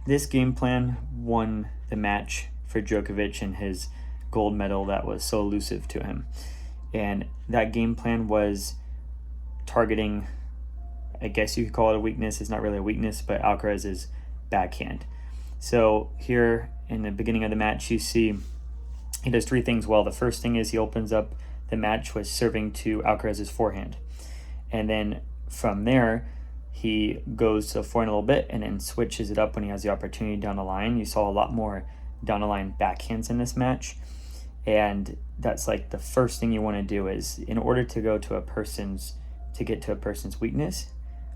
this game plan won the match for Djokovic and his gold medal that was so elusive to him. And that game plan was targeting, I guess you could call it a weakness. It's not really a weakness, but Alcaraz's backhand. So here in the beginning of the match, you see he does three things well. The first thing is he opens up the match with serving to Alcaraz's forehand. And then from there, he goes to the forehand a little bit and then switches it up when he has the opportunity down the line. You saw a lot more down the line backhands in this match. And that's like the first thing you want to do is, in order to get to a person's weakness,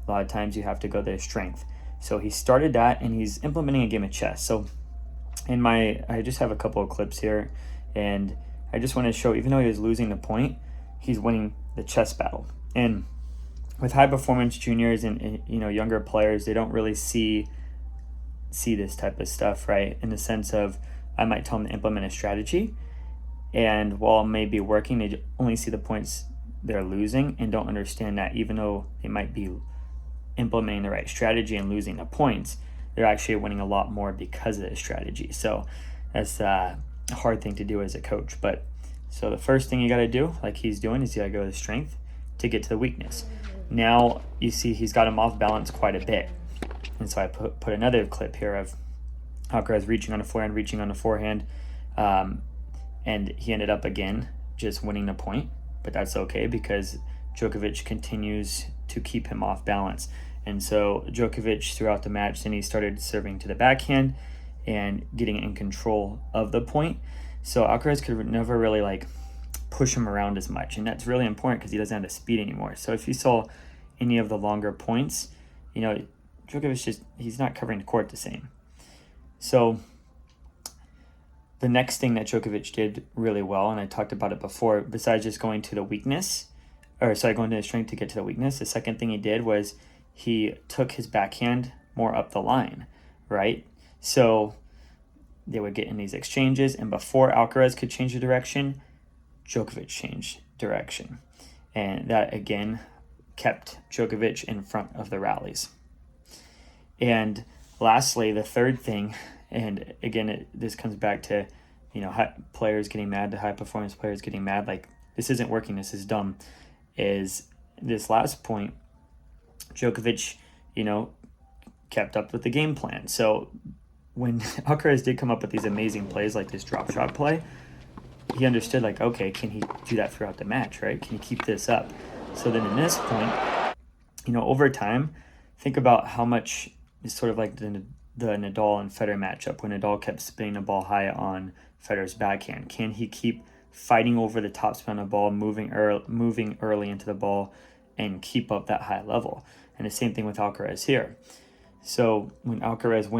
a lot of times you have to go to their strength. So he started that, and he's implementing a game of chess. So I just have a couple of clips here, and I just want to show, even though he was losing the point, he's winning the chess battle. And with high performance juniors and younger players, they don't really see this type of stuff, right? In the sense of, I might tell them to implement a strategy, and while it may be working, they only see the points they're losing and don't understand that even though they might be implementing the right strategy and losing the points, they're actually winning a lot more because of the strategy. So that's a hard thing to do as a coach. But so the first thing you got to do, like he's doing, is you got to go to the strength to get to the weakness. Now you see he's got him off balance quite a bit. And so I put another clip here of Alcaraz reaching on the forehand, and he ended up again just winning the point. But that's okay because Djokovic continues to keep him off balance. And so Djokovic throughout the match, then he started serving to the backhand and getting in control of the point. So Alcaraz could never really push him around as much. And that's really important because he doesn't have the speed anymore. So if you saw any of the longer points, Djokovic he's not covering the court the same. So the next thing that Djokovic did really well, and I talked about it before, besides just going to the going to the strength to get to the weakness, the second thing he did was he took his backhand more up the line, right? So they would get in these exchanges, and before Alcaraz could change the direction, Djokovic changed direction. And that, again, kept Djokovic in front of the rallies. And lastly, the third thing, and again, this comes back to, players getting mad, the high-performance players getting mad, like, this isn't working, this is dumb, is this last point, Djokovic, kept up with the game plan. So when Alcaraz did come up with these amazing plays, like this drop shot play, he understood, okay, can he do that throughout the match, right? Can he keep this up? So then in this point, over time, think about how much is sort of like the Nadal and Federer matchup, when Nadal kept spinning the ball high on Federer's backhand. Can he keep fighting over the topspin of the ball, moving early into the ball, and keep up that high level? And the same thing with Alcaraz here. So when Alcaraz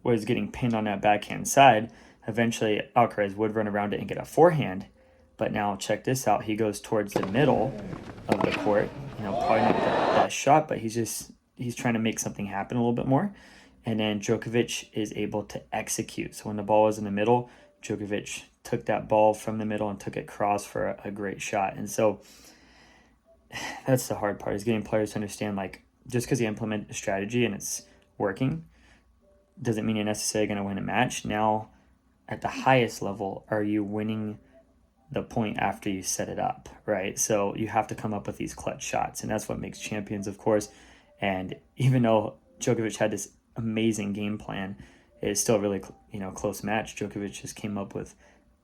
was getting pinned on that backhand side, eventually Alcaraz would run around it and get a forehand. But now check this out. He goes towards the middle of the court. Probably not that shot, but he's trying to make something happen a little bit more. And then Djokovic is able to execute. So when the ball was in the middle, Djokovic took that ball from the middle and took it cross for a great shot. And so that's the hard part, is getting players to understand, just because you implement a strategy and it's working doesn't mean you're necessarily going to win a match. Now, at the highest level, are you winning the point after you set it up, right? So you have to come up with these clutch shots, and that's what makes champions, of course. And even though Djokovic had this amazing game plan, it's still a really close match. Djokovic just came up with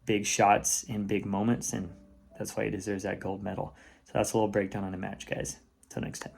big shots in big moments, and that's why he deserves that gold medal. So that's a little breakdown on the match, guys. Until next time.